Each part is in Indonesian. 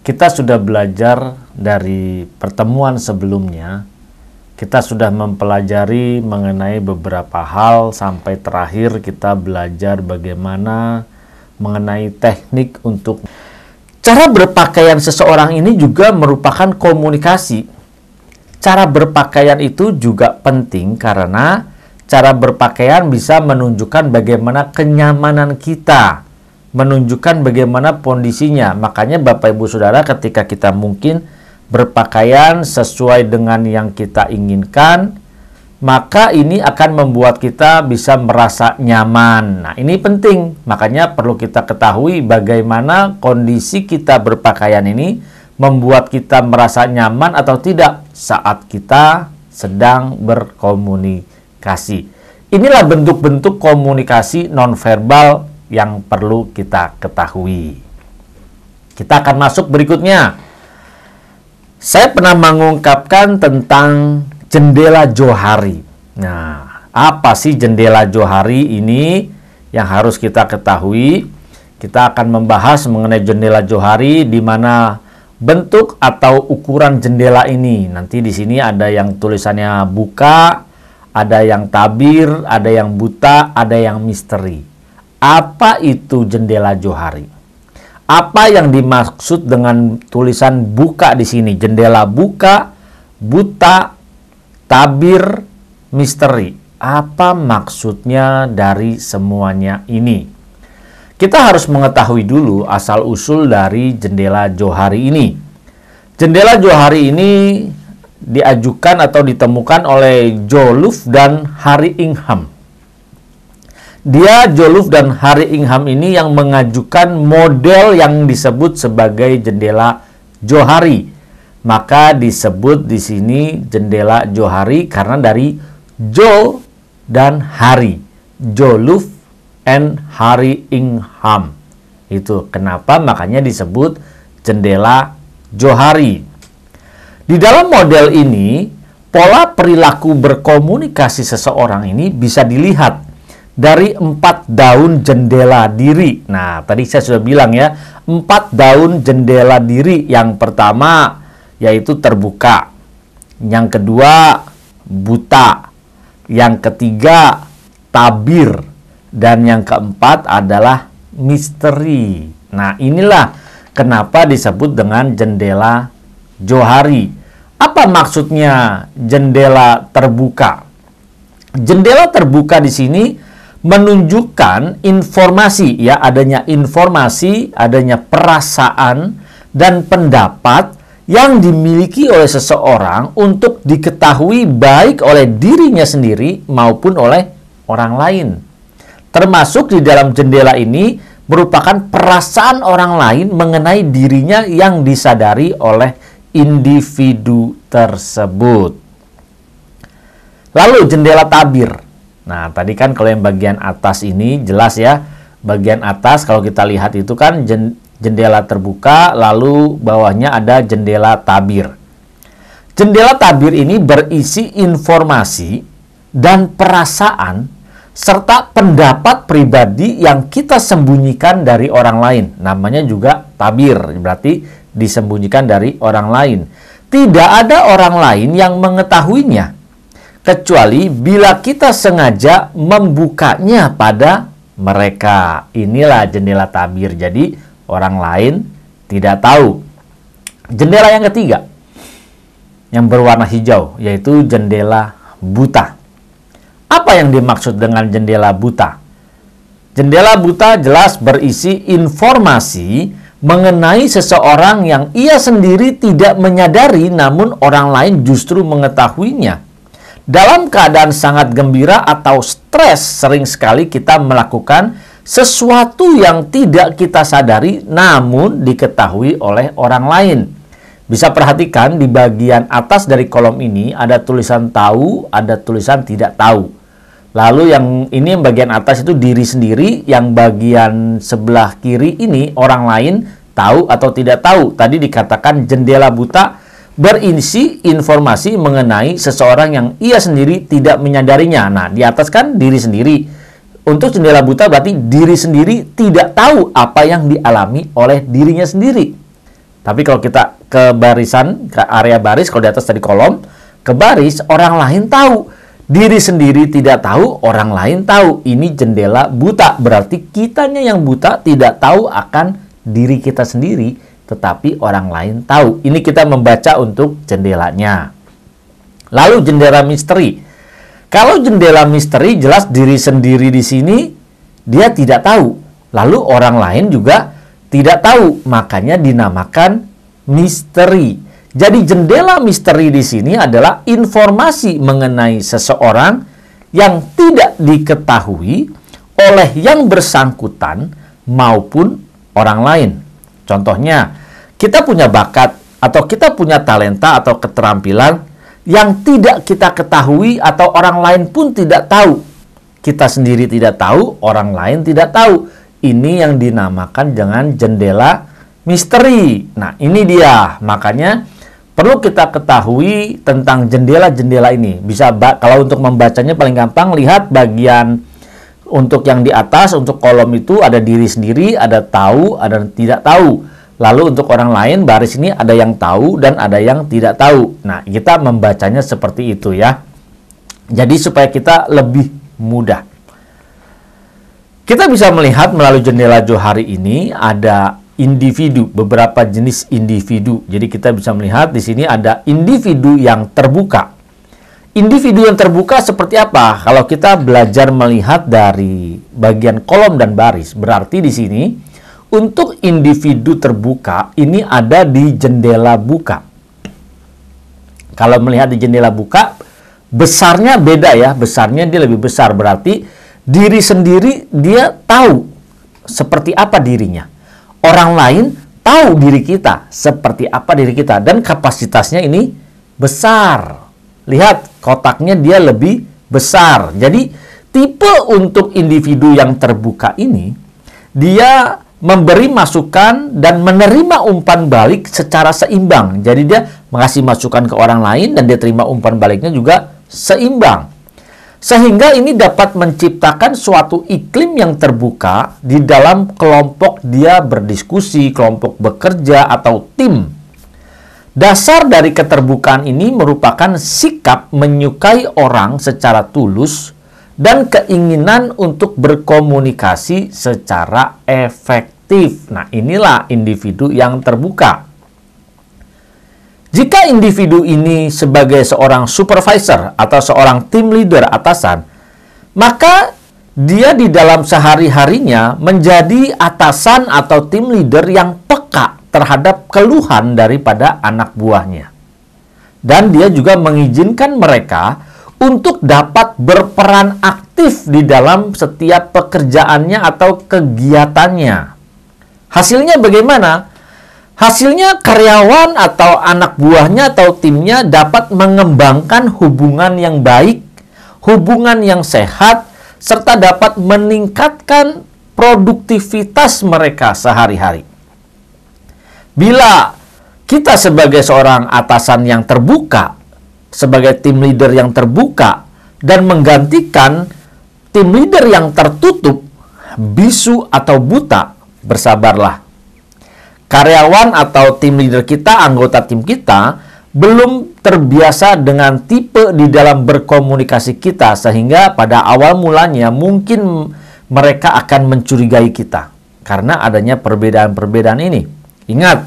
Kita sudah belajar dari pertemuan sebelumnya, kita sudah mempelajari mengenai beberapa hal sampai terakhir kita belajar bagaimana mengenai teknik untuk cara berpakaian seseorang ini juga merupakan komunikasi. Cara berpakaian itu juga penting karena cara berpakaian bisa menunjukkan bagaimana kenyamanan kita, menunjukkan bagaimana kondisinya. Makanya Bapak Ibu Saudara, ketika kita mungkin berpakaian sesuai dengan yang kita inginkan, maka ini akan membuat kita bisa merasa nyaman. Nah, ini penting. Makanya perlu kita ketahui bagaimana kondisi kita berpakaian ini membuat kita merasa nyaman atau tidak saat kita sedang berkomunikasi. Inilah bentuk-bentuk komunikasi nonverbal yang perlu kita ketahui. Kita akan masuk berikutnya. Saya pernah mengungkapkan tentang jendela johari. Nah, apa sih jendela johari ini yang harus kita ketahui? Kita akan membahas mengenai jendela johari, di mana bentuk atau ukuran jendela ini. Nanti di sini ada yang tulisannya buka, ada yang tabir, ada yang buta, ada yang misteri. Apa itu jendela johari? Apa yang dimaksud dengan tulisan buka di sini? Jendela buka, buta, tabir, misteri. Apa maksudnya dari semuanya ini? Kita harus mengetahui dulu asal-usul dari jendela johari ini. Jendela johari ini diajukan atau ditemukan oleh Joluffe dan Harry Ingham. Joluffe dan Harry Ingham ini yang mengajukan model yang disebut sebagai jendela johari. Maka disebut di sini jendela johari karena dari Jo dan Harry. Joluffe and Harry Ingham. Itu kenapa makanya disebut jendela johari. Di dalam model ini, pola perilaku berkomunikasi seseorang ini bisa dilihat dari 4 daun jendela diri. Nah, tadi saya sudah bilang ya, 4 daun jendela diri. Yang pertama yaitu terbuka, yang kedua buta, yang ketiga tabir, dan yang keempat adalah misteri. Nah, inilah kenapa disebut dengan jendela johari. Apa maksudnya jendela terbuka? Jendela terbuka di sini menunjukkan informasi, ya, adanya informasi, adanya perasaan dan pendapat yang dimiliki oleh seseorang untuk diketahui baik oleh dirinya sendiri maupun oleh orang lain. Termasuk di dalam jendela ini merupakan perasaan orang lain mengenai dirinya yang disadari oleh individu tersebut. Lalu jendela tabir. Nah, tadi kan kalau yang bagian atas ini jelas ya. Bagian atas kalau kita lihat itu kan jendela terbuka, lalu bawahnya ada jendela tabir. Jendela tabir ini berisi informasi dan perasaan serta pendapat pribadi yang kita sembunyikan dari orang lain. Namanya juga tabir, berarti disembunyikan dari orang lain. Tidak ada orang lain yang mengetahuinya, kecuali bila kita sengaja membukanya pada mereka. Inilah jendela tabir. Jadi orang lain tidak tahu. Jendela yang ketiga yang berwarna hijau yaitu jendela buta. Apa yang dimaksud dengan jendela buta? Jendela buta jelas berisi informasi mengenai seseorang yang ia sendiri tidak menyadari, namun orang lain justru mengetahuinya. Dalam keadaan sangat gembira atau stres, sering sekali kita melakukan sesuatu yang tidak kita sadari, namun diketahui oleh orang lain. Bisa perhatikan di bagian atas dari kolom ini ada tulisan tahu, ada tulisan tidak tahu. Lalu yang ini yang bagian atas itu diri sendiri, yang bagian sebelah kiri ini orang lain tahu atau tidak tahu. Tadi dikatakan jendela buta berisi informasi mengenai seseorang yang ia sendiri tidak menyadarinya. Nah, di atas kan diri sendiri. Untuk jendela buta berarti diri sendiri tidak tahu apa yang dialami oleh dirinya sendiri. Tapi kalau kita ke barisan, ke area baris, kalau di atas tadi kolom, ke baris, orang lain tahu. Diri sendiri tidak tahu, orang lain tahu. Ini jendela buta, berarti kitanya yang buta tidak tahu akan diri kita sendiri, tetapi orang lain tahu. Ini kita membaca untuk jendelanya. Lalu jendela misteri. Kalau jendela misteri, jelas diri sendiri di sini dia tidak tahu. Lalu orang lain juga tidak tahu, makanya dinamakan misteri. Jadi jendela misteri di sini adalah informasi mengenai seseorang yang tidak diketahui oleh yang bersangkutan maupun orang lain. Contohnya, kita punya bakat atau kita punya talenta atau keterampilan yang tidak kita ketahui atau orang lain pun tidak tahu. Kita sendiri tidak tahu, orang lain tidak tahu. Ini yang dinamakan dengan jendela misteri. Nah, ini dia. Makanya perlu kita ketahui tentang jendela-jendela ini. Bisa kalau untuk membacanya paling gampang, lihat bagian untuk yang di atas, untuk kolom itu ada diri sendiri, ada tahu, ada tidak tahu. Lalu untuk orang lain, baris ini ada yang tahu dan ada yang tidak tahu. Nah, kita membacanya seperti itu ya. Jadi supaya kita lebih mudah. Kita bisa melihat melalui jendela Johari ini ada individu, beberapa jenis individu. Jadi kita bisa melihat di sini ada individu yang terbuka. Individu yang terbuka seperti apa? Kalau kita belajar melihat dari bagian kolom dan baris, berarti di sini untuk individu terbuka ini ada di jendela buka. Kalau melihat di jendela buka, besarnya beda ya, besarnya dia lebih besar, berarti diri sendiri dia tahu seperti apa dirinya. Orang lain tahu diri kita, seperti apa diri kita. Dan kapasitasnya ini besar. Lihat, kotaknya dia lebih besar. Jadi, tipe untuk individu yang terbuka ini, dia memberi masukan dan menerima umpan balik secara seimbang. Jadi, dia mengasih masukan ke orang lain dan dia terima umpan baliknya juga seimbang. Sehingga ini dapat menciptakan suatu iklim yang terbuka di dalam kelompok dia berdiskusi, kelompok bekerja, atau tim. Dasar dari keterbukaan ini merupakan sikap menyukai orang secara tulus dan keinginan untuk berkomunikasi secara efektif. Nah, inilah individu yang terbuka. Jika individu ini sebagai seorang supervisor atau seorang team leader atasan, maka dia di dalam sehari-harinya menjadi atasan atau team leader yang peka terhadap keluhan daripada anak buahnya. Dan dia juga mengizinkan mereka untuk dapat berperan aktif di dalam setiap pekerjaannya atau kegiatannya. Hasilnya bagaimana? Hasilnya karyawan atau anak buahnya atau timnya dapat mengembangkan hubungan yang baik, hubungan yang sehat, serta dapat meningkatkan produktivitas mereka sehari-hari. Bila kita sebagai seorang atasan yang terbuka, sebagai tim leader yang terbuka, dan menggantikan tim leader yang tertutup, bisu atau buta, bersabarlah. Karyawan atau tim leader kita, anggota tim kita, belum terbiasa dengan tipe di dalam berkomunikasi kita, sehingga pada awal mulanya mungkin mereka akan mencurigai kita karena adanya perbedaan-perbedaan ini. Ingat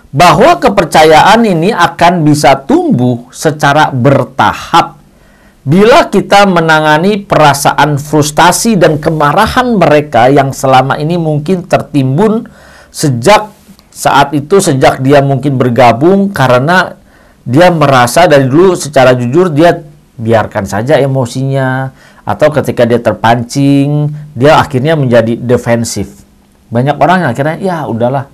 bahwa kepercayaan ini akan bisa tumbuh secara bertahap bila kita menangani perasaan frustasi dan kemarahan mereka yang selama ini mungkin tertimbun sejak dia mungkin bergabung, karena dia merasa dari dulu secara jujur dia biarkan saja emosinya, atau ketika dia terpancing dia akhirnya menjadi defensif. Banyak orang yang akhirnya ya udahlah,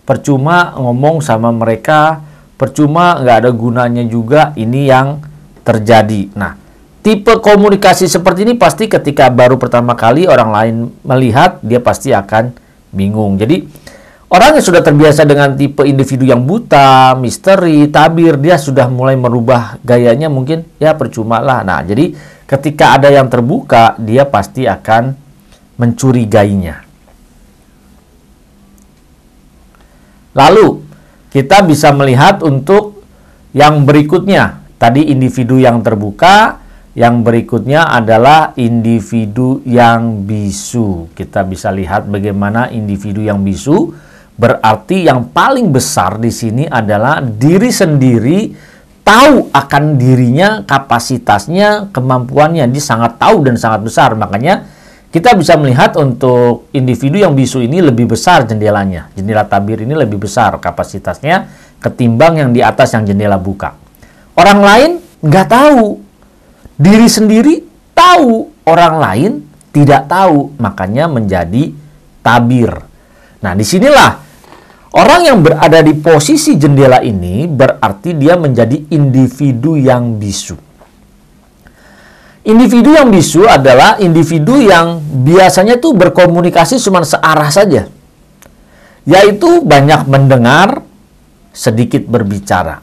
percuma ngomong sama mereka, percuma, nggak ada gunanya juga. Ini yang terjadi. Nah, tipe komunikasi seperti ini pasti ketika baru pertama kali orang lain melihat, dia pasti akan bingung. Jadi orang yang sudah terbiasa dengan tipe individu yang buta, misteri, tabir, dia sudah mulai merubah gayanya, mungkin ya percuma lah. Nah, jadi ketika ada yang terbuka, dia pasti akan mencurigainya. Lalu, kita bisa melihat untuk yang berikutnya. Tadi individu yang terbuka, yang berikutnya adalah individu yang bisu. Kita bisa lihat bagaimana individu yang bisu, berarti yang paling besar di sini adalah diri sendiri, tahu akan dirinya, kapasitasnya, kemampuannya. Dia sangat tahu dan sangat besar. Makanya kita bisa melihat untuk individu yang bisu ini lebih besar jendelanya. Jendela tabir ini lebih besar kapasitasnya ketimbang yang di atas yang jendela buka. Orang lain nggak tahu. Diri sendiri tahu, orang lain tidak tahu. Makanya menjadi tabir. Nah, disinilah orang yang berada di posisi jendela ini berarti dia menjadi individu yang bisu. Individu yang bisu adalah individu yang biasanya tuh berkomunikasi cuma searah saja. Yaitu banyak mendengar, sedikit berbicara.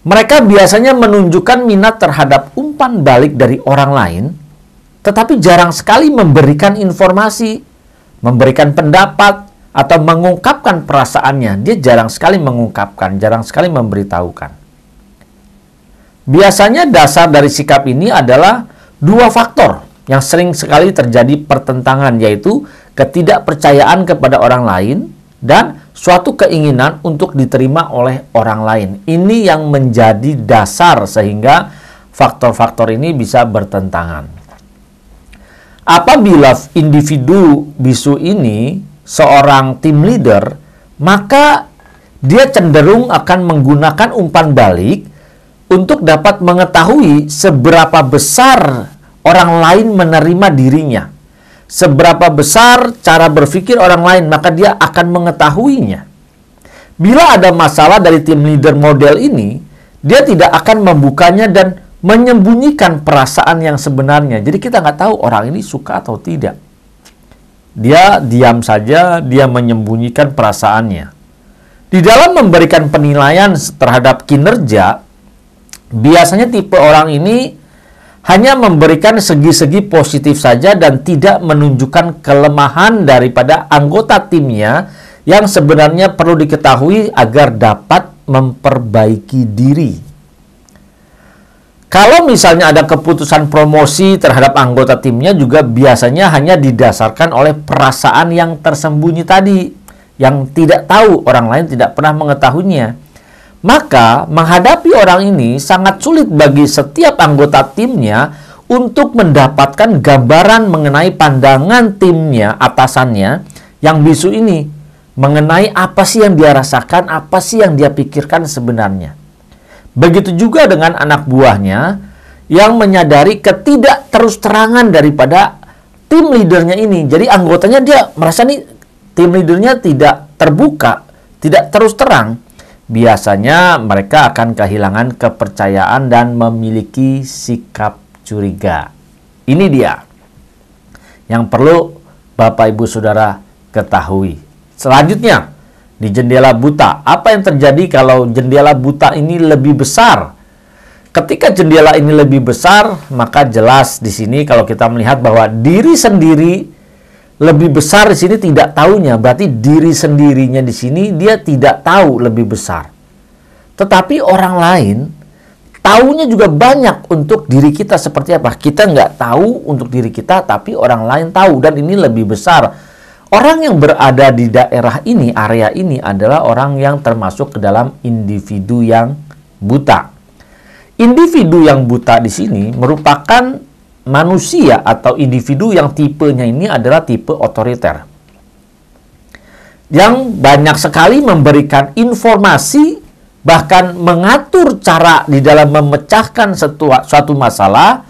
Mereka biasanya menunjukkan minat terhadap umpan balik dari orang lain, tetapi jarang sekali memberikan informasi, memberikan pendapat, atau mengungkapkan perasaannya. Dia jarang sekali mengungkapkan, jarang sekali memberitahukan. Biasanya dasar dari sikap ini adalah dua faktor yang sering sekali terjadi pertentangan, yaitu ketidakpercayaan kepada orang lain dan suatu keinginan untuk diterima oleh orang lain. Ini yang menjadi dasar sehingga faktor-faktor ini bisa bertentangan. Apabila individu bisu ini seorang tim leader, maka dia cenderung akan menggunakan umpan balik untuk dapat mengetahui seberapa besar orang lain menerima dirinya. Seberapa besar cara berpikir orang lain, maka dia akan mengetahuinya. Bila ada masalah dari tim leader model ini, dia tidak akan membukanya dan menyembunyikan perasaan yang sebenarnya. Jadi kita nggak tahu orang ini suka atau tidak. Dia diam saja, dia menyembunyikan perasaannya. Di dalam memberikan penilaian terhadap kinerja, biasanya tipe orang ini hanya memberikan segi-segi positif saja dan tidak menunjukkan kelemahan daripada anggota timnya yang sebenarnya perlu diketahui agar dapat memperbaiki diri. Kalau misalnya ada keputusan promosi terhadap anggota timnya juga biasanya hanya didasarkan oleh perasaan yang tersembunyi tadi, yang tidak tahu, orang lain tidak pernah mengetahuinya. Maka menghadapi orang ini sangat sulit bagi setiap anggota timnya untuk mendapatkan gambaran mengenai pandangan timnya, atasannya yang bisu ini, mengenai apa sih yang dia rasakan, apa sih yang dia pikirkan sebenarnya. Begitu juga dengan anak buahnya yang menyadari ketidakterus-terangan daripada tim leadernya ini. Jadi anggotanya dia merasa nih tim leadernya tidak terbuka, tidak terus terang. Biasanya mereka akan kehilangan kepercayaan dan memiliki sikap curiga. Ini dia yang perlu Bapak Ibu Saudara ketahui. Selanjutnya, di jendela buta. Apa yang terjadi kalau jendela buta ini lebih besar? Ketika jendela ini lebih besar, maka jelas di sini kalau kita melihat bahwa diri sendiri lebih besar di sini tidak tahunya, berarti diri sendirinya di sini dia tidak tahu lebih besar. Tetapi orang lain tahunya juga banyak untuk diri kita seperti apa. Kita nggak tahu untuk diri kita, tapi orang lain tahu dan ini lebih besar. Orang yang berada di daerah ini, area ini adalah orang yang termasuk ke dalam individu yang buta. Individu yang buta di sini merupakan manusia atau individu yang tipenya ini adalah tipe otoriter. Yang banyak sekali memberikan informasi, bahkan mengatur cara di dalam memecahkan suatu masalah,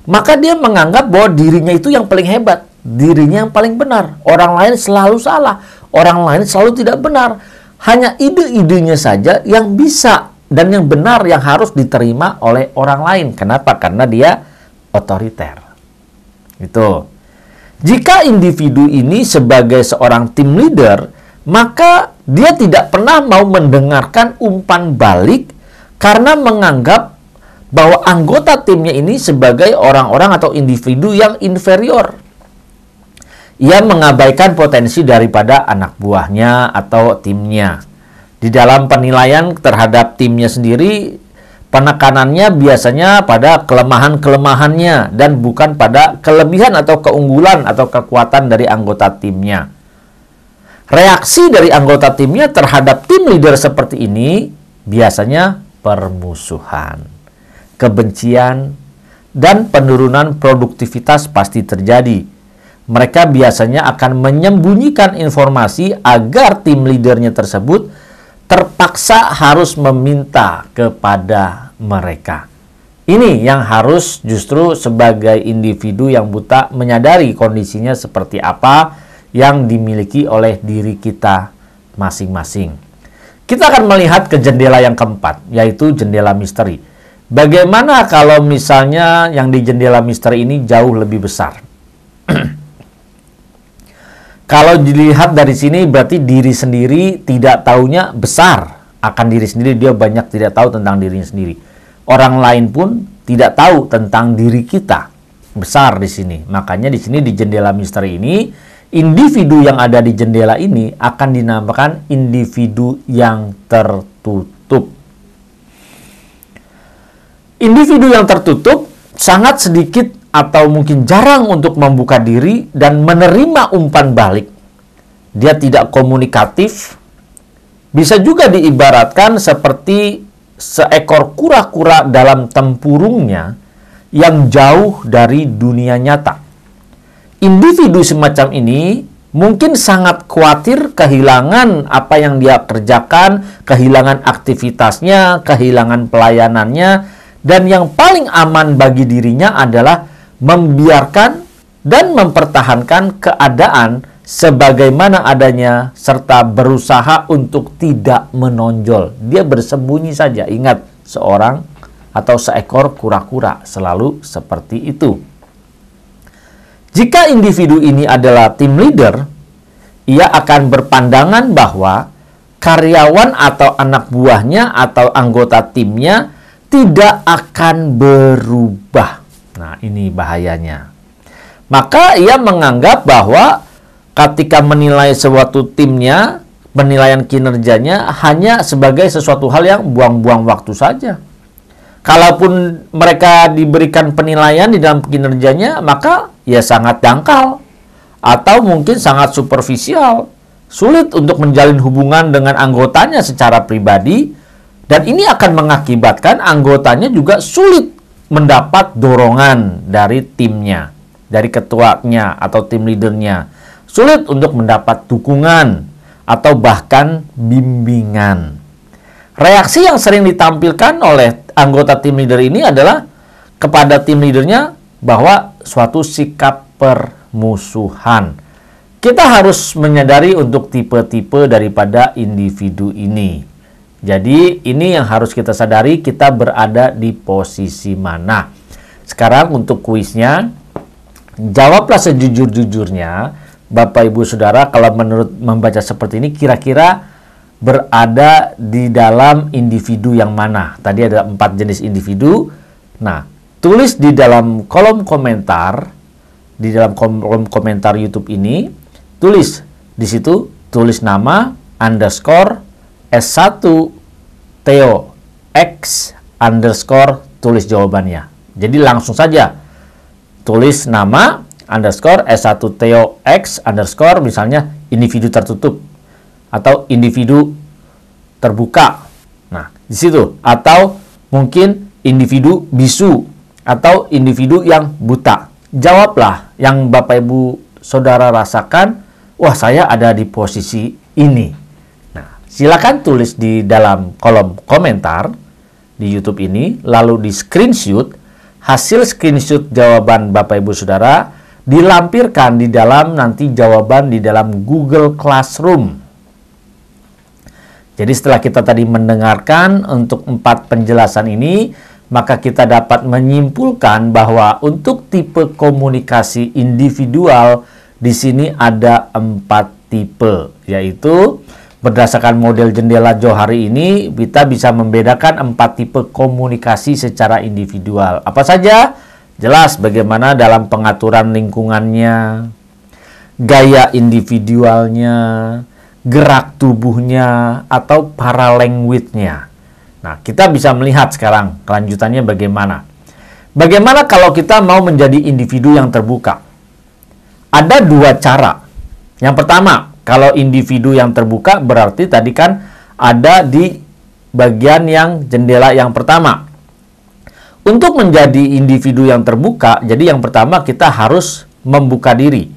maka dia menganggap bahwa dirinya itu yang paling hebat, dirinya yang paling benar. Orang lain selalu salah, orang lain selalu tidak benar. Hanya ide-idenya saja yang bisa dan yang benar yang harus diterima oleh orang lain. Kenapa? Karena dia otoriter. Itu. Jika individu ini sebagai seorang tim leader, maka dia tidak pernah mau mendengarkan umpan balik karena menganggap bahwa anggota timnya ini sebagai orang-orang atau individu yang inferior. Ia mengabaikan potensi daripada anak buahnya atau timnya. Di dalam penilaian terhadap timnya sendiri, penekanannya biasanya pada kelemahan-kelemahannya dan bukan pada kelebihan atau keunggulan atau kekuatan dari anggota timnya. Reaksi dari anggota timnya terhadap tim leader seperti ini biasanya permusuhan, kebencian, dan penurunan produktivitas pasti terjadi. Mereka biasanya akan menyembunyikan informasi agar tim leadernya tersebut terpaksa harus meminta kepada mereka. Ini yang harus justru sebagai individu yang buta menyadari kondisinya seperti apa yang dimiliki oleh diri kita masing-masing. Kita akan melihat ke jendela yang keempat, yaitu jendela misteri. Bagaimana kalau misalnya yang di jendela misteri ini jauh lebih besar? Kalau dilihat dari sini berarti diri sendiri tidak taunya besar akan diri sendiri, dia banyak tidak tahu tentang dirinya sendiri. Orang lain pun tidak tahu tentang diri kita besar di sini. Makanya di sini di jendela misteri ini, individu yang ada di jendela ini akan dinamakan individu yang tertutup. Individu yang tertutup sangat sedikit atau mungkin jarang untuk membuka diri dan menerima umpan balik. Dia tidak komunikatif. Bisa juga diibaratkan seperti seekor kura-kura dalam tempurungnya yang jauh dari dunia nyata. Individu semacam ini mungkin sangat khawatir kehilangan apa yang dia kerjakan, kehilangan aktivitasnya, kehilangan pelayanannya, dan yang paling aman bagi dirinya adalah membiarkan dan mempertahankan keadaan sebagaimana adanya serta berusaha untuk tidak menonjol. Dia bersembunyi saja. Ingat, seorang atau seekor kura-kura selalu seperti itu. Jika individu ini adalah tim leader, ia akan berpandangan bahwa karyawan atau anak buahnya atau anggota timnya tidak akan berubah. Nah, ini bahayanya. Maka ia menganggap bahwa ketika menilai suatu timnya, penilaian kinerjanya hanya sebagai sesuatu hal yang buang-buang waktu saja. Kalaupun mereka diberikan penilaian di dalam kinerjanya, maka ya sangat dangkal atau mungkin sangat superficial. Sulit untuk menjalin hubungan dengan anggotanya secara pribadi, dan ini akan mengakibatkan anggotanya juga sulit mendapat dorongan dari timnya, dari ketuanya atau tim leadernya. Sulit untuk mendapat dukungan atau bahkan bimbingan. Reaksi yang sering ditampilkan oleh anggota tim leader ini adalah kepada tim leadernya bahwa suatu sikap permusuhan. Kita harus menyadari untuk tipe-tipe daripada individu ini. Jadi ini yang harus kita sadari, kita berada di posisi mana. Sekarang untuk kuisnya, jawablah sejujur-jujurnya, Bapak Ibu Saudara, kalau menurut membaca seperti ini, kira-kira berada di dalam individu yang mana? Tadi ada 4 jenis individu. Nah, tulis di dalam kolom komentar, di dalam kolom komentar YouTube ini, tulis di situ, tulis nama, underscore, S1 Theo X underscore, tulis jawabannya. Jadi langsung saja tulis nama underscore S1 Theo X underscore, misalnya individu tertutup atau individu terbuka. Nah, di situ, atau mungkin individu bisu atau individu yang buta. Jawablah yang Bapak Ibu Saudara rasakan, wah saya ada di posisi ini. Silakan tulis di dalam kolom komentar di YouTube ini, lalu di screenshot. Hasil screenshot jawaban Bapak Ibu Saudara dilampirkan di dalam nanti jawaban di dalam Google Classroom. Jadi setelah kita tadi mendengarkan untuk 4 penjelasan ini, maka kita dapat menyimpulkan bahwa untuk tipe komunikasi individual di sini ada 4 tipe, yaitu berdasarkan model jendela Johari ini, kita bisa membedakan 4 tipe komunikasi secara individual. Apa saja? Jelas bagaimana dalam pengaturan lingkungannya, gaya individualnya, gerak tubuhnya, atau paralanguage-nya. Nah, kita bisa melihat sekarang kelanjutannya bagaimana. Bagaimana kalau kita mau menjadi individu yang terbuka? Ada dua cara. Yang pertama, kalau individu yang terbuka berarti tadi kan ada di bagian yang jendela yang pertama. Untuk menjadi individu yang terbuka, jadi yang pertama kita harus membuka diri.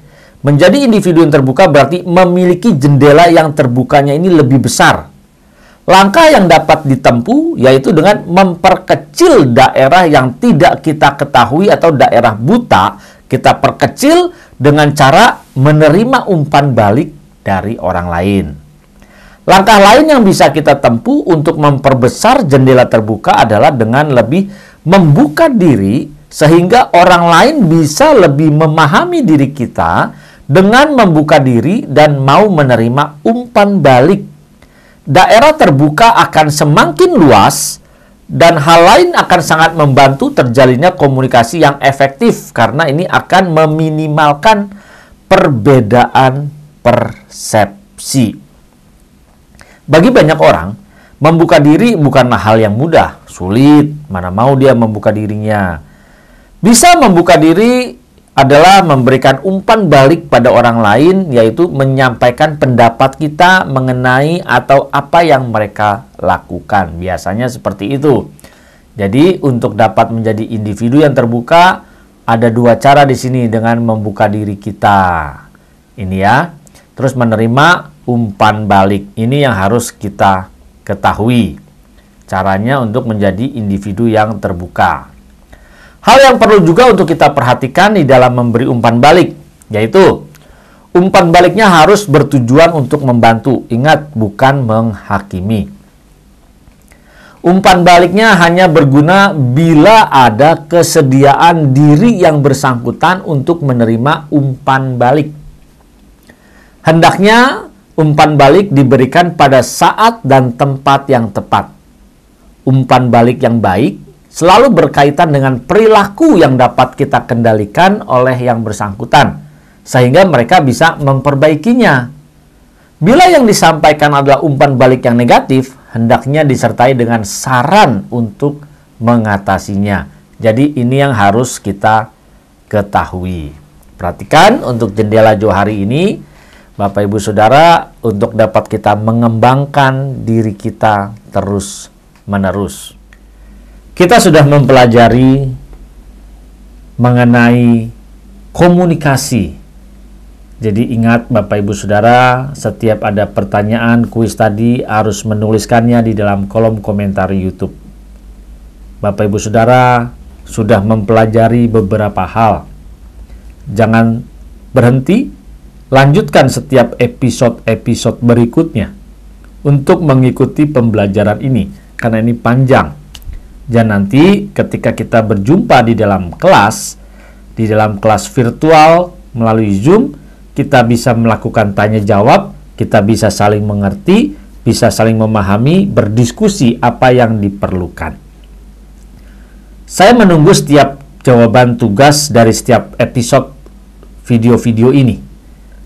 Menjadi individu yang terbuka berarti memiliki jendela yang terbukanya ini lebih besar. Langkah yang dapat ditempuh yaitu dengan memperkecil daerah yang tidak kita ketahui atau daerah buta, kita perkecil dengan cara menerima umpan balik dari orang lain. Langkah lain yang bisa kita tempuh untuk memperbesar jendela terbuka adalah dengan lebih membuka diri sehingga orang lain bisa lebih memahami diri kita dengan membuka diri dan mau menerima umpan balik. Daerah terbuka akan semakin luas dan hal lain akan sangat membantu terjalinnya komunikasi yang efektif karena ini akan meminimalkan perbedaan persepsi. Bagi banyak orang, membuka diri bukanlah hal yang mudah, sulit, mana mau dia membuka dirinya. Bisa membuka diri adalah memberikan umpan balik pada orang lain, yaitu menyampaikan pendapat kita mengenai atau apa yang mereka lakukan. Biasanya seperti itu. Jadi, untuk dapat menjadi individu yang terbuka, ada dua cara di sini dengan membuka diri kita. Ini ya. Terus menerima umpan balik. Ini yang harus kita ketahui caranya untuk menjadi individu yang terbuka. Hal yang perlu juga untuk kita perhatikan di dalam memberi umpan balik, yaitu umpan baliknya harus bertujuan untuk membantu. Ingat, bukan menghakimi. Umpan baliknya hanya berguna bila ada kesediaan diri yang bersangkutan untuk menerima umpan balik. Hendaknya umpan balik diberikan pada saat dan tempat yang tepat. Umpan balik yang baik selalu berkaitan dengan perilaku yang dapat kita kendalikan oleh yang bersangkutan, sehingga mereka bisa memperbaikinya. Bila yang disampaikan adalah umpan balik yang negatif, hendaknya disertai dengan saran untuk mengatasinya. Jadi ini yang harus kita ketahui. Perhatikan untuk jendela Johari ini, Bapak Ibu Saudara, untuk dapat kita mengembangkan diri kita terus-menerus. Kita sudah mempelajari mengenai komunikasi. Jadi ingat Bapak Ibu Saudara, setiap ada pertanyaan kuis tadi harus menuliskannya di dalam kolom komentar YouTube. Bapak Ibu Saudara sudah mempelajari beberapa hal. Jangan berhenti, lanjutkan setiap episode-episode berikutnya untuk mengikuti pembelajaran ini, karena ini panjang. Dan nanti ketika kita berjumpa di dalam kelas virtual melalui Zoom, kita bisa melakukan tanya jawab, kita bisa saling mengerti, bisa saling memahami, berdiskusi apa yang diperlukan. Saya menunggu setiap jawaban tugas dari setiap episode video-video ini.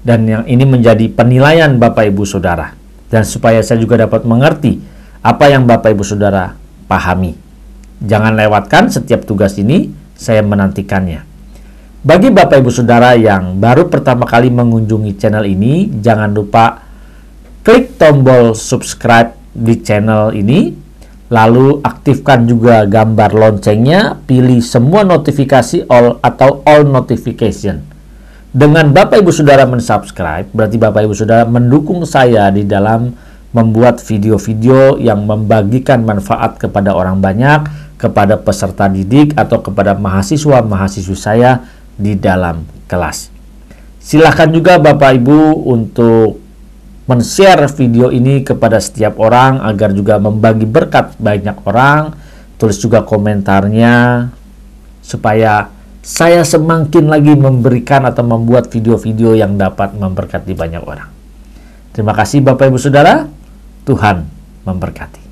Dan yang ini menjadi penilaian Bapak Ibu Saudara. Dan supaya saya juga dapat mengerti apa yang Bapak Ibu Saudara pahami. Jangan lewatkan setiap tugas ini, saya menantikannya. Bagi Bapak Ibu Saudara yang baru pertama kali mengunjungi channel ini, jangan lupa klik tombol subscribe di channel ini, lalu aktifkan juga gambar loncengnya, pilih semua notifikasi all atau all notification. Dengan Bapak Ibu Saudara mensubscribe, berarti Bapak Ibu Saudara mendukung saya di dalam membuat video-video yang membagikan manfaat kepada orang banyak, kepada peserta didik atau kepada mahasiswa-mahasiswa saya di dalam kelas. Silahkan juga Bapak Ibu untuk men-share video ini kepada setiap orang agar juga membagi berkat banyak orang. Tulis juga komentarnya supaya saya semakin lagi memberikan atau membuat video-video yang dapat memberkati banyak orang. Terima kasih Bapak Ibu Saudara. Tuhan memberkati.